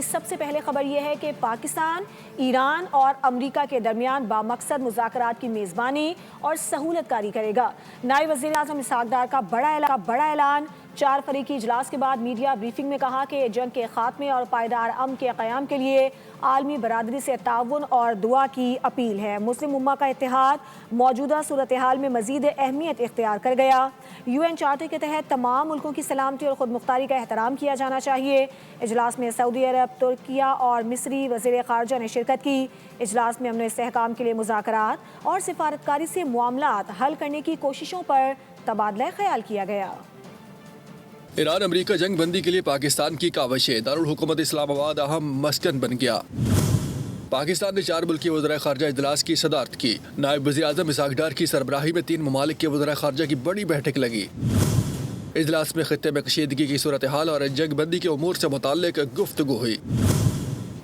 سب سے پہلے خبر یہ ہے کہ پاکستان، ایران اور امریکہ کے درمیان بامقصد مذاکرات کی میزبانی اور سہولت کاری کرے گا۔ نائب وزیر اعظم اسحاق ڈار کا بڑا اعلان۔ 4 فریقی اجلاس کے بعد میڈیا بریفنگ میں کہا کہ جنگ کے خاتمے اور پائیدار امن کے قیام کے لیے عالمی برادری سے تعاون اور دعا کی اپیل ہے۔ مسلم امہ کا اتحاد موجودہ صورتحال میں مزید اہمیت اختیار کر گیا۔ UN چارٹر کے تحت تمام ملکوں کی سلامتی اور خود مختاری کا احترام کیا جانا چاہیے۔ اجلاس میں سعودی عرب، ترکیہ اور مصری وزیر خارجہ نے شرکت کی۔ اجلاس میں امن و استحکام کے لیے مذاکرات اور سفارتکاری سے معاملات حل کرنے کی کوششوں پر تبادلہ خیال کیا گیا۔ ایران امریکہ جنگ بندی کے لیے پاکستان کی کاوشیں، دارالحکومت اسلام آباد اہم مسکن بن گیا۔ پاکستان نے 4 ملکی وزرائے خارجہ اجلاس کی صدارت کی۔ نائب وزیر اعظم اسحاق ڈار کی سربراہی میں 3 ممالک کے وزرائے خارجہ کی بڑی بیٹھک لگی۔ اجلاس میں خطے میں کشیدگی کی صورتحال اور جنگ بندی کے امور سے متعلق گفتگو ہوئی۔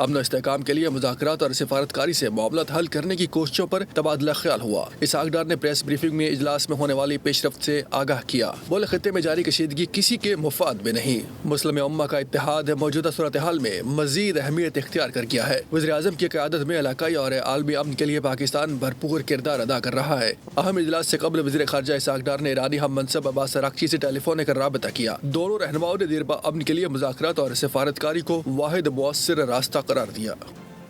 امن و استحکام کے لیے مذاکرات اور سفارتکاری سے معاملات حل کرنے کی کوششوں پر تبادلہ خیال ہوا۔ اسحاق ڈار نے پریس بریفنگ میں اجلاس میں ہونے والی پیش رفت سے آگاہ کیا۔ بولے خطے میں جاری کشیدگی کسی کے مفاد میں نہیں۔ مسلم امہ کا اتحاد موجودہ صورتحال میں مزید اہمیت اختیار کر گیا ہے۔ وزیر اعظم کی قیادت میں علاقائی اور عالمی امن کے لیے پاکستان بھرپور کردار ادا کر رہا ہے۔ اہم اجلاس سے قبل وزیر خارجہ اسحاق ڈار نے ایرانی ہم منصب عباس اراغچی سے ٹیلی فونک رابطہ کیا۔ دونوں رہنماؤں نے دیرپا امن کے لیے مذاکرات اور سفارتکاری کو واحد مؤثر راستہ قرار دیا۔